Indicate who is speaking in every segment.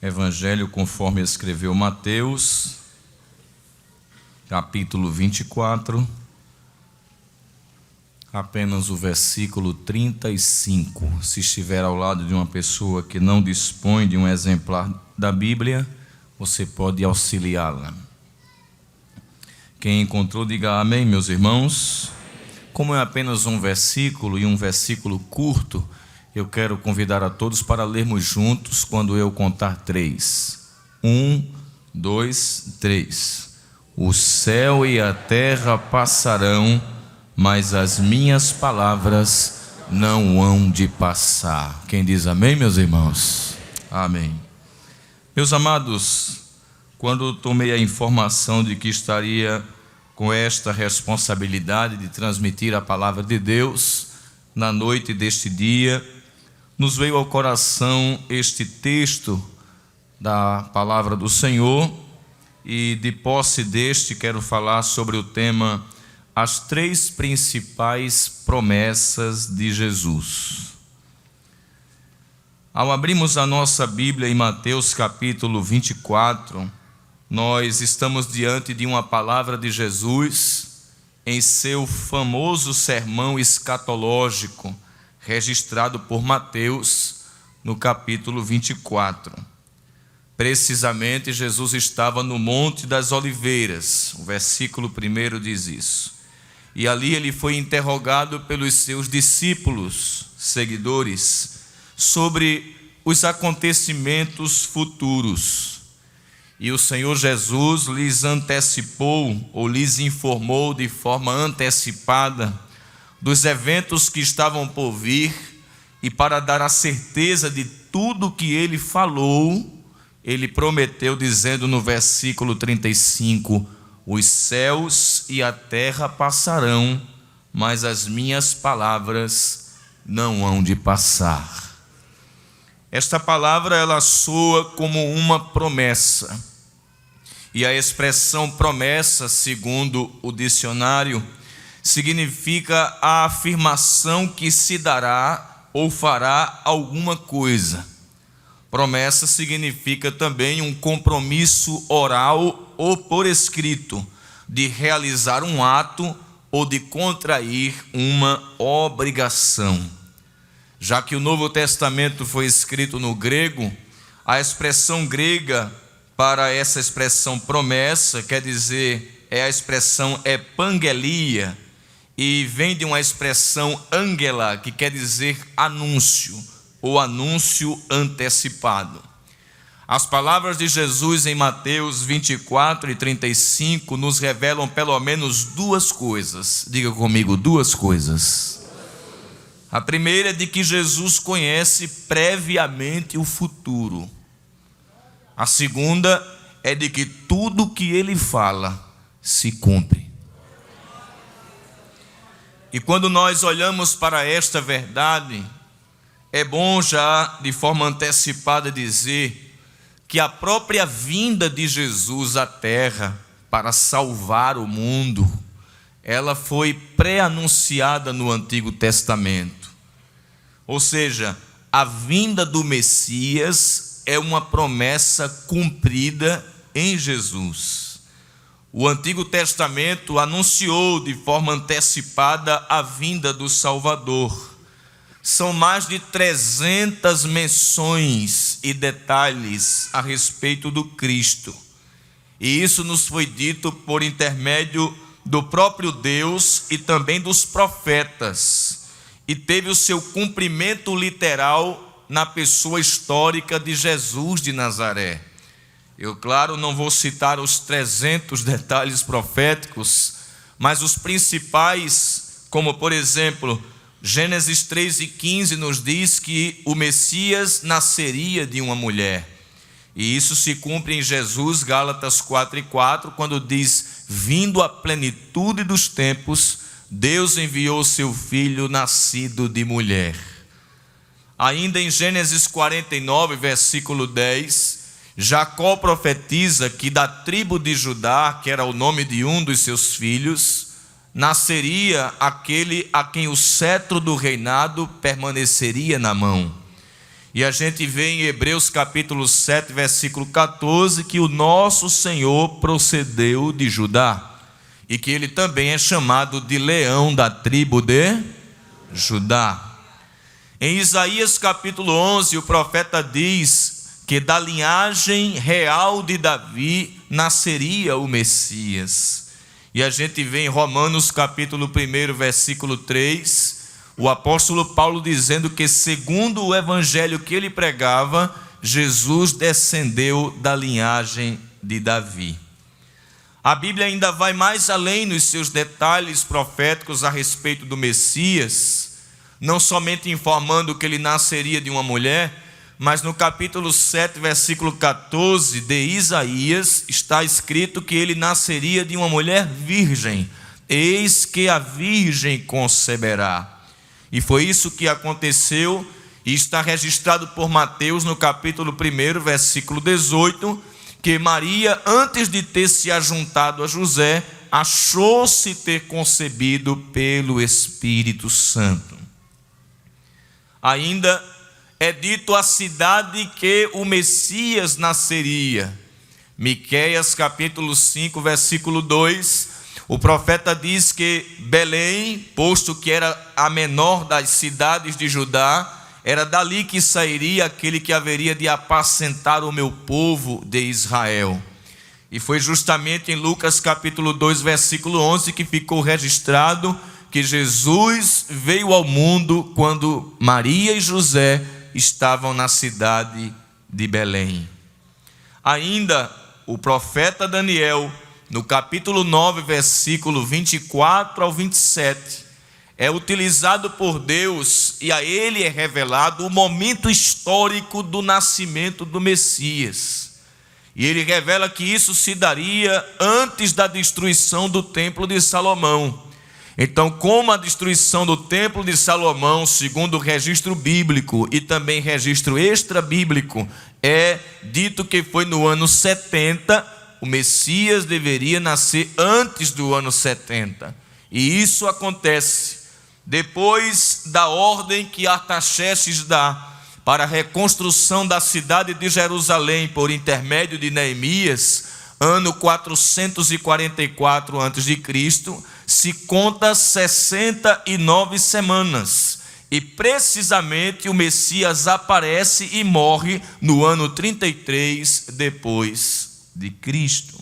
Speaker 1: Evangelho conforme escreveu Mateus, capítulo 24, apenas o versículo 35. Se estiver ao lado de uma pessoa que não dispõe de um exemplar da Bíblia, você pode auxiliá-la. Quem encontrou, diga amém, meus irmãos. Como é apenas um versículo e um versículo curto, eu quero convidar a todos para lermos juntos quando eu contar 3. 1, 2, 3. O céu e a terra passarão, mas as minhas palavras não hão de passar. Quem diz amém, meus irmãos? Amém. Meus amados, quando tomei a informação de que estaria com esta responsabilidade de transmitir a palavra de Deus na noite deste dia, nos veio ao coração este texto da palavra do Senhor, e de posse deste quero falar sobre o tema as 3 principais promessas de Jesus. Ao abrirmos a nossa Bíblia em Mateus capítulo 24, nós estamos diante de uma palavra de Jesus em seu famoso sermão escatológico, registrado por Mateus no capítulo 24. Precisamente, Jesus estava no Monte das Oliveiras, o versículo 1 diz isso. E ali ele foi interrogado pelos seus discípulos, seguidores, sobre os acontecimentos futuros. E o Senhor Jesus lhes antecipou, ou lhes informou de forma antecipada, dos eventos que estavam por vir, e para dar a certeza de tudo que ele falou, ele prometeu, dizendo no versículo 35, os céus e a terra passarão, mas as minhas palavras não hão de passar. Esta palavra, ela soa como uma promessa, e a expressão promessa, segundo o dicionário, significa a afirmação que se dará ou fará alguma coisa. Promessa significa também um compromisso oral ou por escrito de realizar um ato ou de contrair uma obrigação. Já que o Novo Testamento foi escrito no grego, a expressão grega para essa expressão promessa, quer dizer, é a expressão epangelia, e vem de uma expressão angela, que quer dizer anúncio, ou anúncio antecipado. As palavras de Jesus em Mateus 24 e 35 nos revelam pelo menos 2 coisas. Diga comigo, 2 coisas. A primeira é de que Jesus conhece previamente o futuro. A segunda é de que tudo que ele fala se cumpre. E quando nós olhamos para esta verdade, é bom já de forma antecipada dizer que a própria vinda de Jesus à terra para salvar o mundo, ela foi pré-anunciada no Antigo Testamento. Ou seja, a vinda do Messias é uma promessa cumprida em Jesus. O Antigo Testamento anunciou de forma antecipada a vinda do Salvador. São mais de 300 menções e detalhes a respeito do Cristo. E isso nos foi dito por intermédio do próprio Deus e também dos profetas. E teve o seu cumprimento literal na pessoa histórica de Jesus de Nazaré. Eu, claro, não vou citar os 300 detalhes proféticos, mas os principais, como por exemplo, Gênesis 3:15 nos diz que o Messias nasceria de uma mulher. E isso se cumpre em Jesus, Gálatas 4:4, quando diz, vindo a plenitude dos tempos, Deus enviou seu filho nascido de mulher. Ainda em Gênesis 49, versículo 10, Jacó profetiza que da tribo de Judá, que era o nome de um dos seus filhos, nasceria aquele a quem o cetro do reinado permaneceria na mão. E a gente vê em Hebreus capítulo 7, versículo 14, que o nosso Senhor procedeu de Judá, e que ele também é chamado de leão da tribo de Judá. Em Isaías capítulo 11, o profeta diz que da linhagem real de Davi nasceria o Messias. E a gente vê em Romanos capítulo 1, versículo 3, o apóstolo Paulo dizendo que segundo o evangelho que ele pregava, Jesus descendeu da linhagem de Davi. A Bíblia ainda vai mais além nos seus detalhes proféticos a respeito do Messias, não somente informando que ele nasceria de uma mulher, mas no capítulo 7, versículo 14 de Isaías, está escrito que ele nasceria de uma mulher virgem. Eis que a virgem conceberá. E foi isso que aconteceu, e está registrado por Mateus no capítulo 1, versículo 18, que Maria, antes de ter se ajuntado a José, achou-se ter concebido pelo Espírito Santo. Ainda é dito a cidade que o Messias nasceria. Miqueias capítulo 5, versículo 2, o profeta diz que Belém, posto que era a menor das cidades de Judá, era dali que sairia aquele que haveria de apacentar o meu povo de Israel. E foi justamente em Lucas capítulo 2, versículo 11, que ficou registrado que Jesus veio ao mundo quando Maria e José estavam na cidade de Belém. Ainda o profeta Daniel, no capítulo 9, versículo 24 ao 27, é utilizado por Deus e a ele é revelado o momento histórico do nascimento do Messias. E ele revela que isso se daria antes da destruição do templo de Salomão. Então, como a destruição do templo de Salomão, segundo o registro bíblico e também registro extra-bíblico, é dito que foi no ano 70, o Messias deveria nascer antes do ano 70. E isso acontece depois da ordem que Artaxerxes dá para a reconstrução da cidade de Jerusalém por intermédio de Neemias, ano 444 a.C., se conta 69 semanas. E precisamente o Messias aparece e morre no ano 33 depois de Cristo.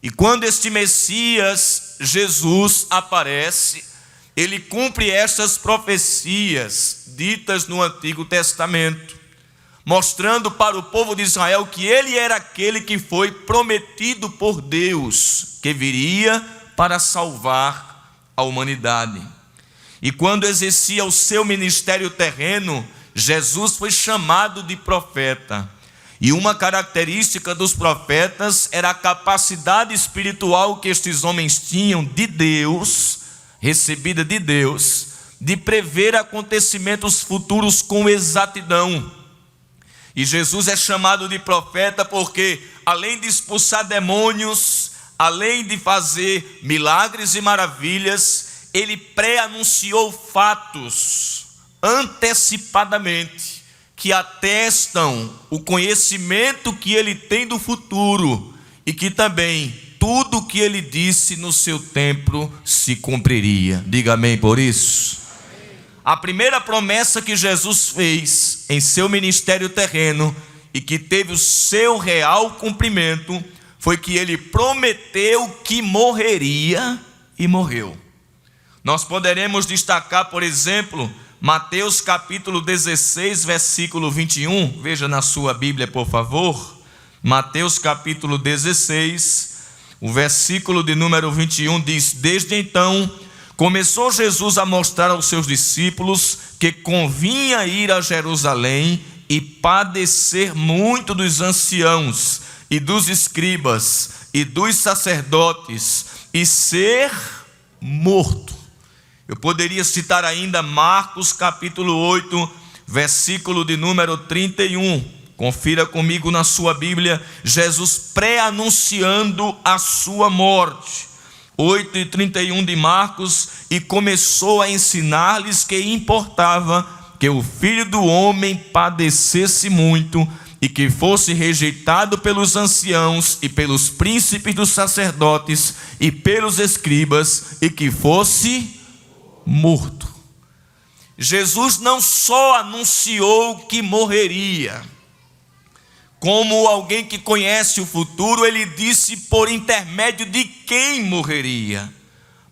Speaker 1: E quando este Messias, Jesus, aparece, ele cumpre estas profecias ditas no Antigo Testamento, mostrando para o povo de Israel que ele era aquele que foi prometido por Deus, que viria para salvar a humanidade. E quando exercia o seu ministério terreno, Jesus foi chamado de profeta. E uma característica dos profetas era a capacidade espiritual que estes homens tinham de Deus, recebida de Deus, de prever acontecimentos futuros com exatidão. E Jesus é chamado de profeta porque, além de expulsar demônios, além de fazer milagres e maravilhas, ele pré-anunciou fatos antecipadamente que atestam o conhecimento que ele tem do futuro e que também tudo o que ele disse no seu tempo se cumpriria. Diga amém por isso. A primeira promessa que Jesus fez em seu ministério terreno e que teve o seu real cumprimento foi que ele prometeu que morreria e morreu. Nós poderemos destacar, por exemplo, Mateus capítulo 16, versículo 21. Veja na sua Bíblia, por favor. Mateus capítulo 16, o versículo de número 21 diz: Desde então começou Jesus a mostrar aos seus discípulos que convinha ir a Jerusalém e padecer muito dos anciãos e dos escribas e dos sacerdotes e ser morto. Eu poderia citar ainda Marcos capítulo 8, versículo de número 31. Confira comigo na sua Bíblia, Jesus pré-anunciando a sua morte. 8:31 de Marcos, e começou a ensinar-lhes que importava que o Filho do Homem padecesse muito e que fosse rejeitado pelos anciãos e pelos príncipes dos sacerdotes e pelos escribas e que fosse morto. Jesus não só anunciou que morreria, como alguém que conhece o futuro, ele disse por intermédio de quem morreria.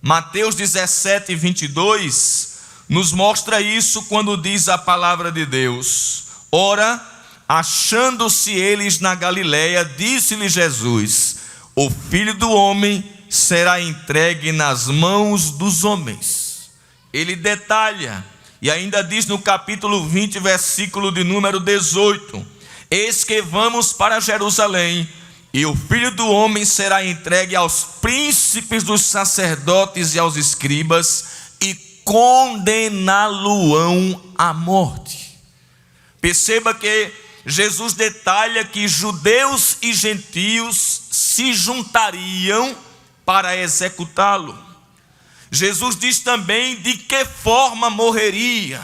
Speaker 1: Mateus 17, 22 nos mostra isso quando diz a palavra de Deus: ora, achando-se eles na Galileia, disse-lhe Jesus: o Filho do Homem será entregue nas mãos dos homens. Ele detalha, e ainda diz no capítulo 20, versículo de número 18: eis que vamos para Jerusalém, e o Filho do Homem será entregue aos príncipes dos sacerdotes e aos escribas, e condená-lo-ão à morte. Perceba que Jesus detalha que judeus e gentios se juntariam para executá-lo. Jesus diz também de que forma morreria.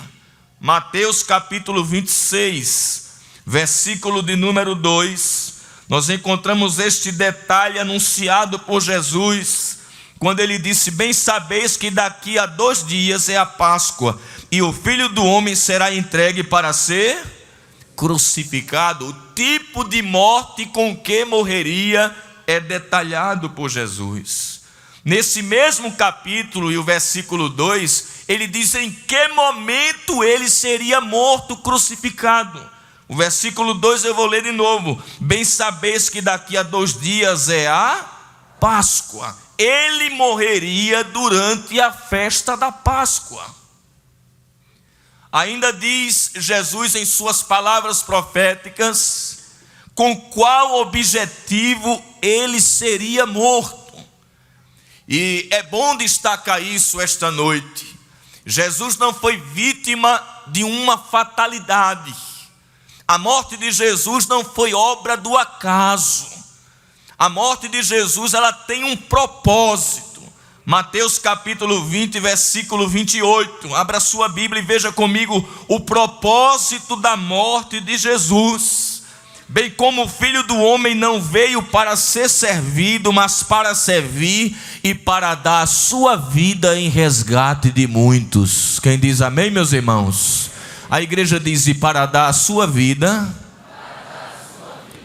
Speaker 1: Mateus capítulo 26, versículo de número 2, nós encontramos este detalhe anunciado por Jesus, quando ele disse: bem sabeis que daqui a 2 dias é a Páscoa, e o Filho do Homem será entregue para ser crucificado. O tipo de morte com que morreria é detalhado por Jesus. Nesse mesmo capítulo e o versículo 2, ele diz em que momento ele seria morto, crucificado. O versículo 2 eu vou ler de novo: bem sabeis que daqui a 2 dias é a Páscoa. Ele morreria durante a festa da Páscoa. Ainda diz Jesus em suas palavras proféticas com qual objetivo ele seria morto. E é bom destacar isso esta noite. Jesus não foi vítima de uma fatalidade. A morte de Jesus não foi obra do acaso. A morte de Jesus, ela tem um propósito. Mateus capítulo 20, versículo 28. Abra sua Bíblia e veja comigo o propósito da morte de Jesus. Bem como o Filho do Homem não veio para ser servido, mas para servir e para dar a sua vida em resgate de muitos. Quem diz amém, meus irmãos? A igreja diz: e para dar a sua vida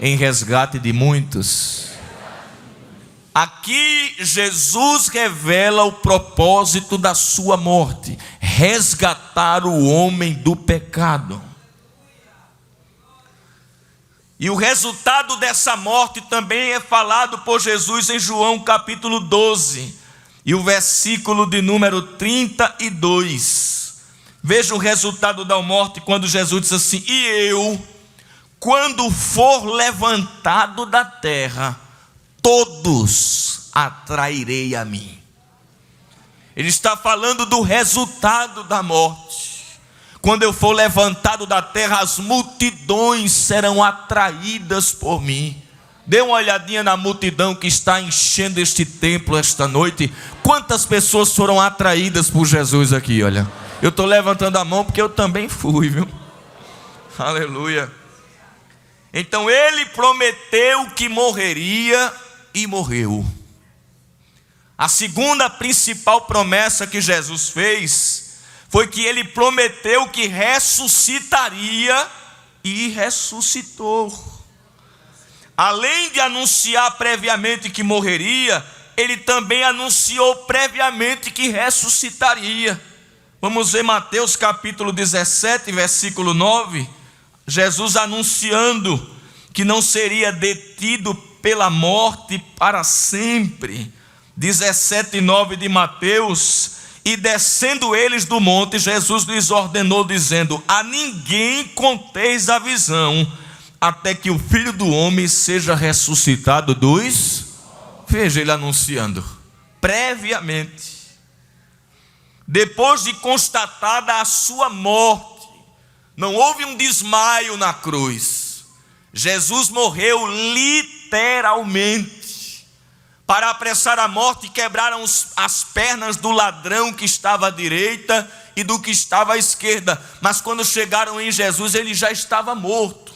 Speaker 1: em resgate de muitos. Aqui Jesus revela o propósito da sua morte: resgatar o homem do pecado. E o resultado dessa morte também é falado por Jesus em João capítulo 12 e o versículo de número 32. Veja o resultado da morte quando Jesus diz assim: e eu, quando for levantado da terra, todos atrairei a mim. Ele está falando do resultado da morte. Quando eu for levantado da terra, as multidões serão atraídas por mim. Dê uma olhadinha na multidão que está enchendo este templo esta noite. Quantas pessoas foram atraídas por Jesus aqui, olha. Eu estou levantando a mão porque eu também fui, viu? Aleluia. Então ele prometeu que morreria e morreu. A segunda principal promessa que Jesus fez foi que ele prometeu que ressuscitaria e ressuscitou. Além de anunciar previamente que morreria, ele também anunciou previamente que ressuscitaria. Vamos ver Mateus capítulo 17, versículo 9. Jesus anunciando que não seria detido pela morte para sempre. 17:9 de Mateus. E descendo eles do monte, Jesus lhes ordenou, dizendo: a ninguém conteis a visão, até que o Filho do Homem seja ressuscitado dos... Veja ele anunciando previamente. Depois de constatada a sua morte, não houve um desmaio na cruz. Jesus morreu literalmente. Para apressar a morte, quebraram as pernas do ladrão que estava à direita e do que estava à esquerda. Mas quando chegaram em Jesus, ele já estava morto.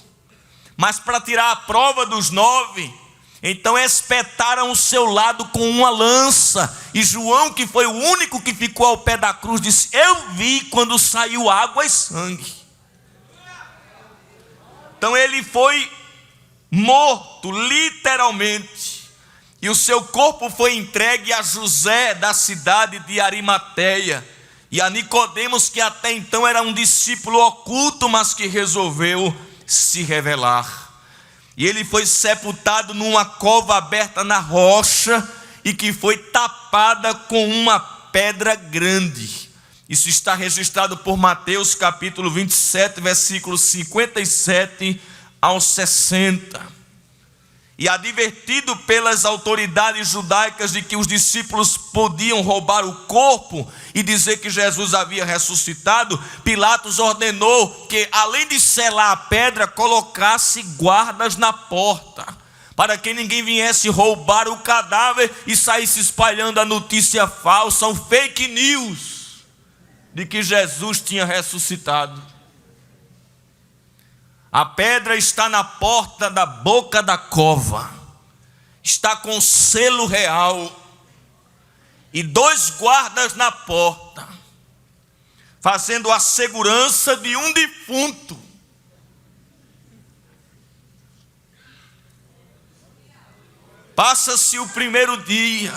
Speaker 1: Mas para tirar a prova dos 9, então espetaram o seu lado com uma lança. E João, que foi o único que ficou ao pé da cruz, disse: eu vi quando saiu água e sangue. Então ele foi morto, literalmente. E o seu corpo foi entregue a José da cidade de Arimateia e a Nicodemos, que até então era um discípulo oculto, mas que resolveu se revelar. E ele foi sepultado numa cova aberta na rocha e que foi tapada com uma pedra grande. Isso está registrado por Mateus capítulo 27, versículos 57 ao 60. E advertido pelas autoridades judaicas de que os discípulos podiam roubar o corpo e dizer que Jesus havia ressuscitado, Pilatos ordenou que, além de selar a pedra, colocasse guardas na porta, para que ninguém viesse roubar o cadáver e saísse espalhando a notícia falsa, o fake news de que Jesus tinha ressuscitado. A pedra está na porta da boca da cova, está com selo real, e 2 guardas na porta, fazendo a segurança de um defunto. Passa-se o primeiro dia,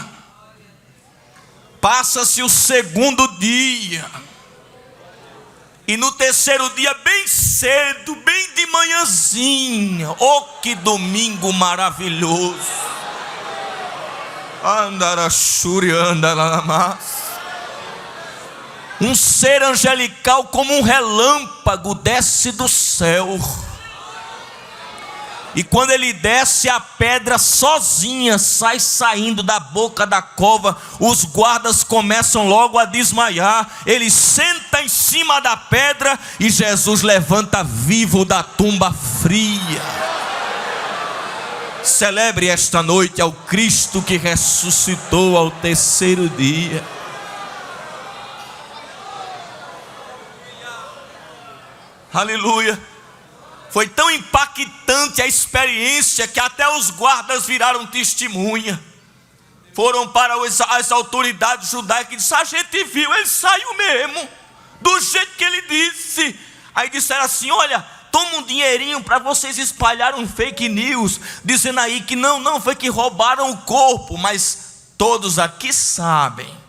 Speaker 1: passa-se o segundo dia, e no terceiro dia, bem cedo, bem de manhãzinha, oh, que domingo maravilhoso! Um ser angelical como um relâmpago desce do céu. E quando ele desce, a pedra sozinha sai saindo da boca da cova. Os guardas começam logo a desmaiar. Ele senta em cima da pedra e Jesus levanta vivo da tumba fria. Celebre esta noite ao Cristo que ressuscitou ao terceiro dia. Aleluia. Foi tão impactante a experiência que até os guardas viraram testemunha. Foram para as autoridades judaicas e disseram: a gente viu, ele saiu mesmo, do jeito que ele disse. Aí disseram assim: olha, toma um dinheirinho para vocês espalharem um fake news, dizendo aí que não foi que roubaram o corpo. Mas todos aqui sabem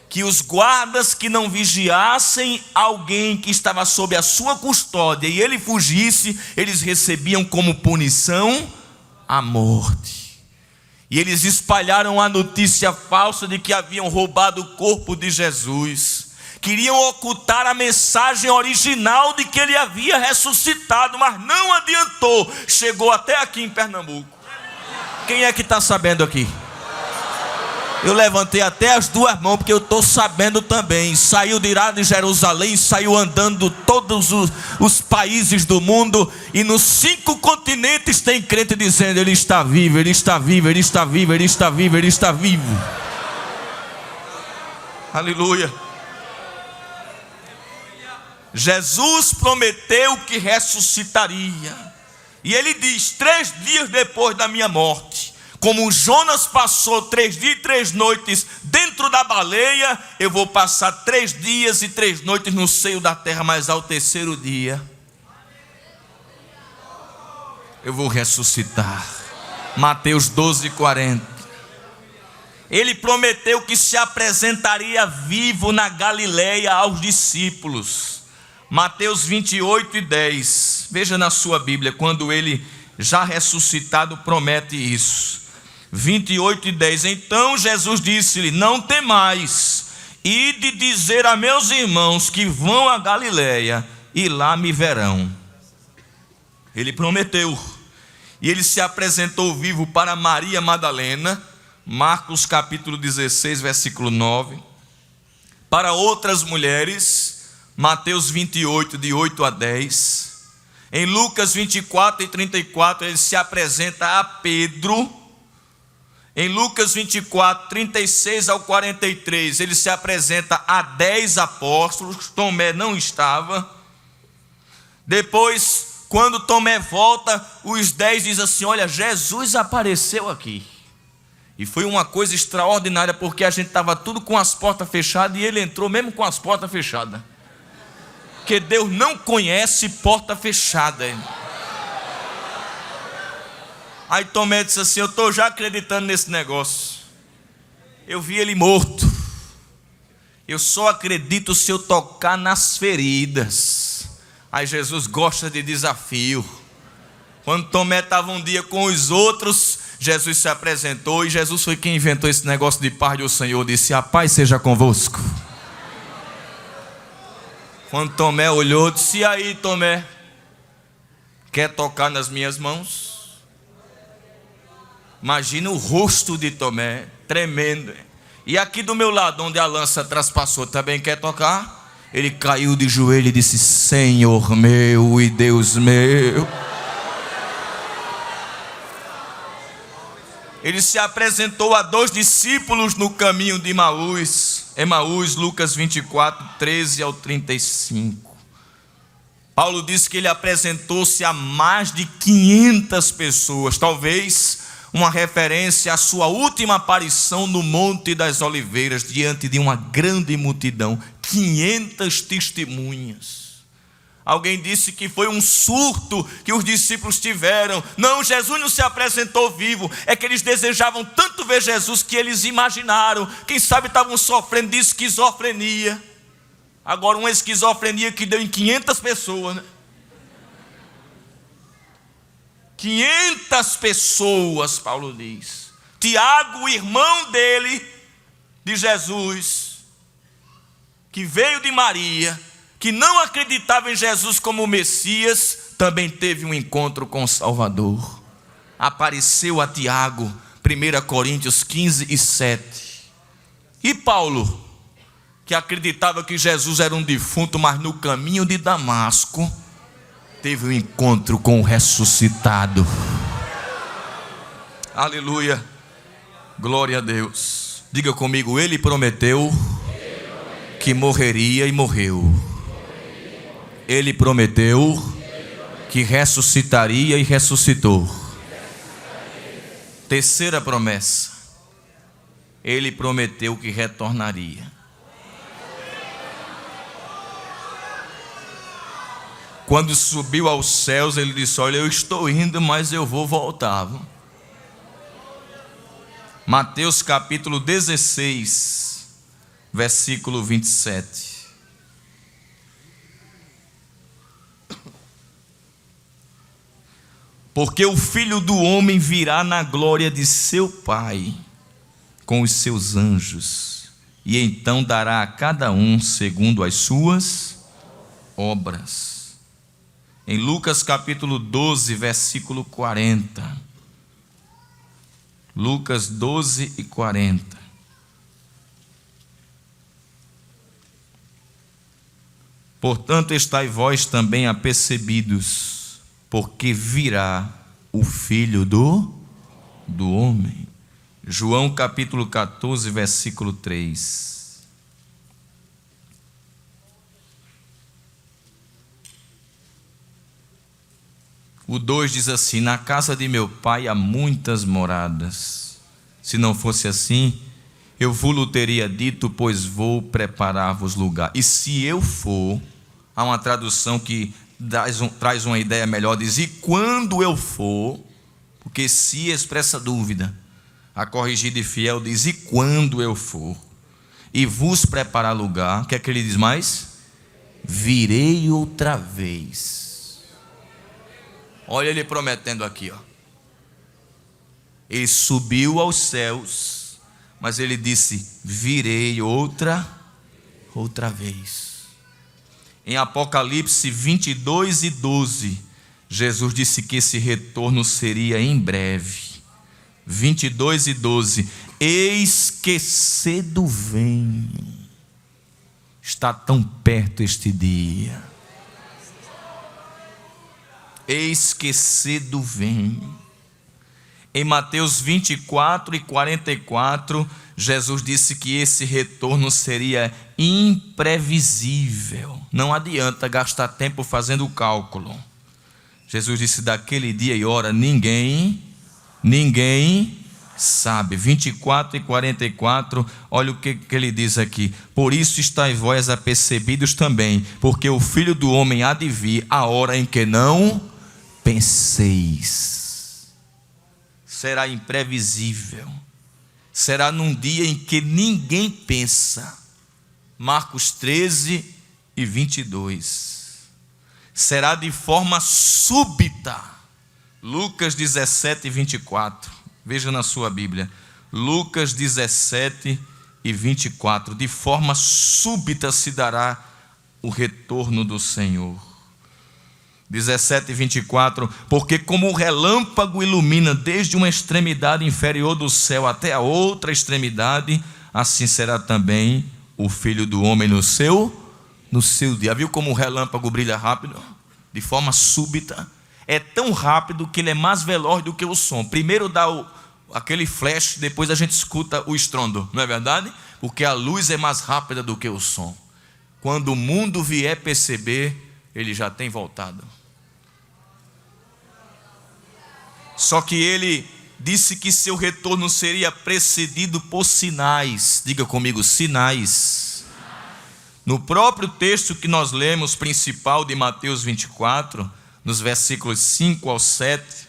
Speaker 1: que os guardas que não vigiassem alguém que estava sob a sua custódia e ele fugisse, eles recebiam como punição a morte. E eles espalharam a notícia falsa de que haviam roubado o corpo de Jesus. Queriam ocultar a mensagem original de que ele havia ressuscitado, mas não adiantou. Chegou até aqui em Pernambuco. Quem é que está sabendo aqui? Eu levantei até as 2 mãos, porque eu estou sabendo também. Saiu de lá de Jerusalém, saiu andando todos os países do mundo, e nos 5 continentes tem crente dizendo: ele está vivo, ele está vivo, ele está vivo, ele está vivo, ele está vivo. Aleluia. Jesus prometeu que ressuscitaria, e ele diz: 3 dias depois da minha morte, como Jonas passou 3 dias e 3 noites dentro da baleia, eu vou passar 3 dias e 3 noites no seio da terra, mas ao terceiro dia eu vou ressuscitar. Mateus 12:40. Ele prometeu que se apresentaria vivo na Galileia aos discípulos. Mateus 28:10. Veja na sua Bíblia, quando ele já ressuscitado promete isso. 28:10. Então Jesus disse-lhe: não temais, ide dizer a meus irmãos que vão a Galileia e lá me verão. Ele prometeu, e ele se apresentou vivo para Maria Madalena, Marcos capítulo 16, versículo 9, para outras mulheres, Mateus 28, de 8 a 10, em Lucas 24 e 34, ele se apresenta a Pedro, Em Lucas 24, 36 ao 43, ele se apresenta a 10 apóstolos, Tomé não estava. Depois, quando Tomé volta, os 10 dizem assim: olha, Jesus apareceu aqui. E foi uma coisa extraordinária, porque a gente estava tudo com as portas fechadas, e ele entrou mesmo com as portas fechadas. Porque Deus não conhece porta fechada. Aí Tomé disse assim: eu estou já acreditando nesse negócio. Eu vi ele morto. Eu só acredito se eu tocar nas feridas. Aí Jesus gosta de desafio. Quando Tomé estava um dia com os outros, Jesus se apresentou, e Jesus foi quem inventou esse negócio de paz do Senhor. Disse: a paz seja convosco. Quando Tomé olhou, disse: e aí, Tomé, quer tocar nas minhas mãos? Imagina o rosto de Tomé, tremendo. E aqui do meu lado, onde a lança traspassou, também quer tocar? Ele caiu de joelho e disse: Senhor meu e Deus meu. Ele se apresentou a 2 discípulos no caminho de Emaús, Lucas 24, 13 ao 35. Paulo disse que ele apresentou-se a mais de 500 pessoas, talvez uma referência à sua última aparição no Monte das Oliveiras, diante de uma grande multidão, 500 testemunhas. Alguém disse que foi um surto que os discípulos tiveram. Não, Jesus não se apresentou vivo. É que eles desejavam tanto ver Jesus que eles imaginaram. Quem sabe estavam sofrendo de esquizofrenia. Agora, uma esquizofrenia que deu em 500 pessoas, né? 500 pessoas, Paulo diz. Tiago, o irmão dele, de Jesus, que veio de Maria, que não acreditava em Jesus como o Messias, também teve um encontro com o Salvador. Apareceu a Tiago, 1 Coríntios 15 e 7. E Paulo, que acreditava que Jesus era um defunto, mas no caminho de Damasco, teve um encontro com o ressuscitado. Aleluia, glória a Deus. Diga comigo: ele prometeu que morreria e morreu. Ele prometeu que ressuscitaria e ressuscitou. Terceira promessa: ele prometeu que retornaria. Quando subiu aos céus, ele disse: olha, eu estou indo, mas eu vou voltar. Mateus capítulo 16, versículo 27. Porque o Filho do Homem virá na glória de seu Pai, com os seus anjos, e então dará a cada um segundo as suas obras. Em Lucas capítulo 12, versículo 40. Lucas 12 e 40. Portanto, estai vós também apercebidos, porque virá o Filho do Homem. João capítulo 14, versículo 3. O 2 diz assim: na casa de meu pai há muitas moradas. Se não fosse assim, eu vos teria dito, pois vou preparar-vos lugar. E se eu for, há uma tradução que traz uma ideia melhor, diz: e quando eu for, porque se expressa dúvida. A corrigida e fiel diz: e quando eu for, e vos preparar lugar, o que é que ele diz mais? Virei outra vez. Olha ele prometendo aqui, ó. Ele subiu aos céus, mas ele disse: virei outra vez. Em Apocalipse 22 e 12, Jesus disse que esse retorno seria em breve. 22 e 12: eis que cedo vem. Está tão perto este dia. Eis que cedo vem. em Mateus 24 e 44, Jesus disse que esse retorno seria imprevisível. Não adianta gastar tempo fazendo o cálculo. Jesus disse: daquele dia e hora ninguém sabe. 24 e 44, olha o que ele diz aqui: por isso estáis vós apercebidos também, porque o Filho do Homem há de vir a hora em que não penseis. Será imprevisível, será num dia em que ninguém pensa. Marcos 13 e 22. Será de forma súbita. Lucas 17 e 24. Veja na sua Bíblia. Lucas 17 e 24. De forma súbita se dará o retorno do Senhor. 17 e 24. Porque como o relâmpago ilumina desde uma extremidade inferior do céu até a outra extremidade, assim será também o Filho do Homem no seu dia. Viu como o relâmpago brilha rápido? De forma súbita. É tão rápido que ele é mais veloz do que o som. Primeiro dá aquele flash, depois a gente escuta o estrondo, não é verdade? Porque a luz é mais rápida do que o som. Quando o mundo vier perceber, ele já tem voltado. Só que ele disse que seu retorno seria precedido por sinais. Diga comigo, sinais. No próprio texto que nós lemos, principal de Mateus 24, nos versículos 5 ao 7,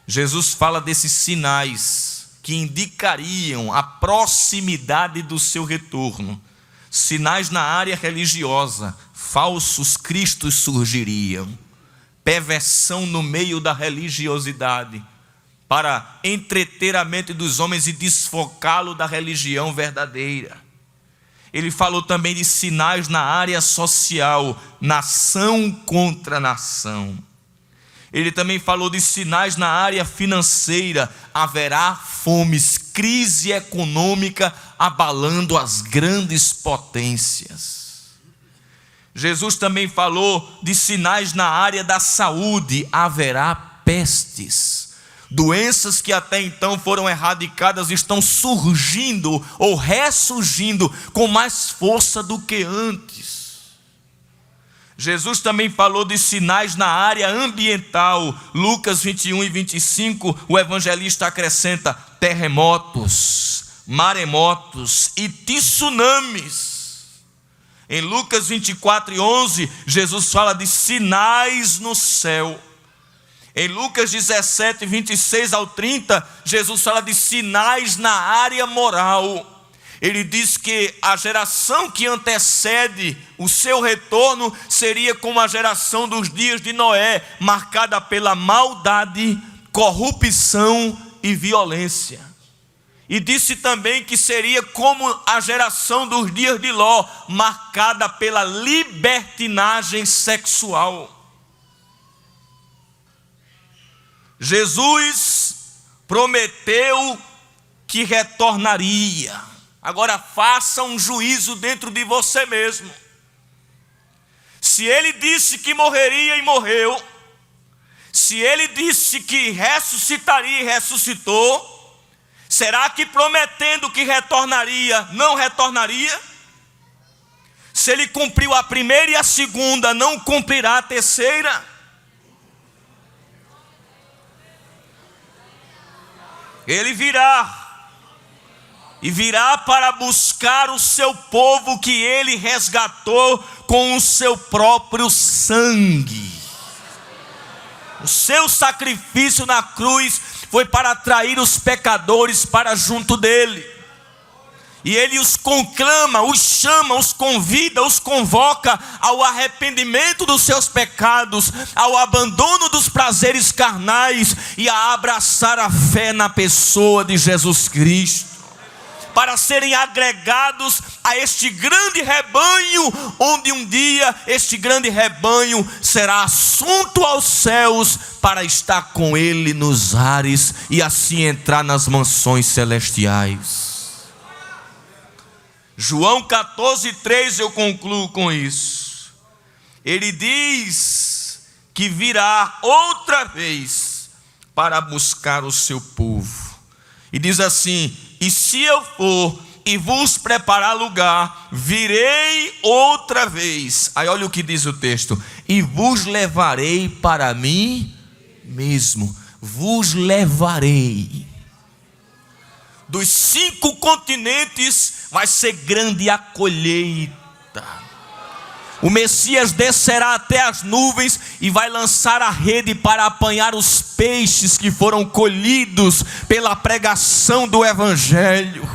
Speaker 1: Jesus fala desses sinais que indicariam a proximidade do seu retorno. Sinais na área religiosa: falsos cristos surgiriam, perversão no meio da religiosidade, para entreter a mente dos homens e desfocá-lo da religião verdadeira. Ele falou também de sinais na área social, nação contra nação. Ele também falou de sinais na área financeira: haverá fomes, crise econômica abalando as grandes potências. Jesus também falou de sinais na área da saúde: haverá pestes. Doenças que até então foram erradicadas estão surgindo ou ressurgindo com mais força do que antes. Jesus também falou de sinais na área ambiental. Lucas 21 e 25, o evangelista acrescenta: terremotos, maremotos e tsunamis. Em Lucas 24 e 11, Jesus fala de sinais no céu. Em Lucas 17, 26 ao 30, Jesus fala de sinais na área moral. Ele diz que a geração que antecede o seu retorno seria como a geração dos dias de Noé, marcada pela maldade, corrupção e violência. E disse também que seria como a geração dos dias de Ló, marcada pela libertinagem sexual. Jesus prometeu que retornaria. Agora faça um juízo dentro de você mesmo. Se ele disse que morreria e morreu, se ele disse que ressuscitaria e ressuscitou, será que prometendo que retornaria, não retornaria? Se ele cumpriu a primeira e a segunda, não cumprirá a terceira? Ele virá, e virá para buscar o seu povo que ele resgatou com o seu próprio sangue. O seu sacrifício na cruz foi para atrair os pecadores para junto dele. E ele os conclama, os chama, os convida, os convoca ao arrependimento dos seus pecados, ao abandono dos prazeres carnais e a abraçar a fé na pessoa de Jesus Cristo, para serem agregados a este grande rebanho, onde um dia este grande rebanho será assunto aos céus para estar com ele nos ares e assim entrar nas mansões celestiais. João 14:3, eu concluo com isso. Ele diz que virá outra vez para buscar o seu povo. E diz assim: e se eu for e vos preparar lugar, virei outra vez. Aí olha o que diz o texto: e vos levarei para mim mesmo. Vos levarei. Dos 5 continentes vai ser grande a colheita. O Messias descerá até as nuvens e vai lançar a rede para apanhar os peixes que foram colhidos pela pregação do Evangelho.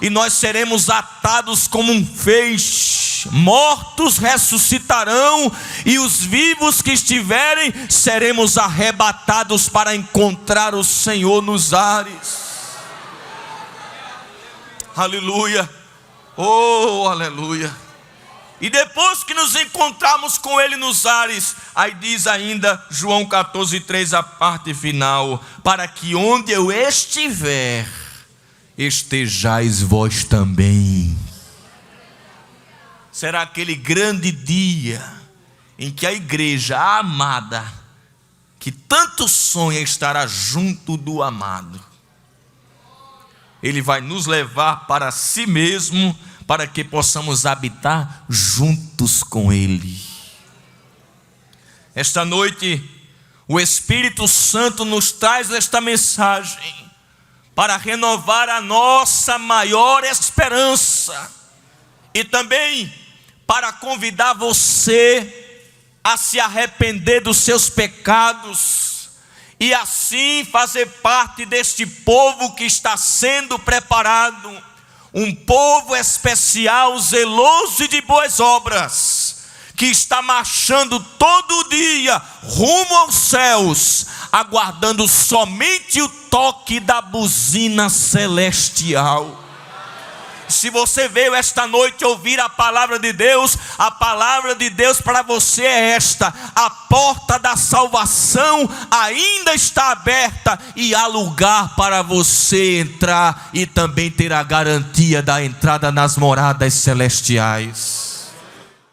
Speaker 1: E nós seremos atados como um feixe. Mortos ressuscitarão, e os vivos que estiverem seremos arrebatados para encontrar o Senhor nos ares. Aleluia, oh aleluia. E depois que nos encontrarmos com Ele nos ares, aí diz ainda João 14:3, a parte final: para que onde eu estiver, estejais vós também. Será aquele grande dia em que a igreja amada, que tanto sonha, estará junto do amado. Ele vai nos levar para si mesmo, para que possamos habitar juntos com Ele. Esta noite, o Espírito Santo nos traz esta mensagem para renovar a nossa maior esperança e também para convidar você a se arrepender dos seus pecados e assim fazer parte deste povo que está sendo preparado, um povo especial, zeloso e de boas obras, que está marchando todo dia rumo aos céus, aguardando somente o toque da buzina celestial. Se você veio esta noite ouvir a palavra de Deus, a palavra de Deus para você é esta: a porta da salvação ainda está aberta e há lugar para você entrar e também ter a garantia da entrada nas moradas celestiais.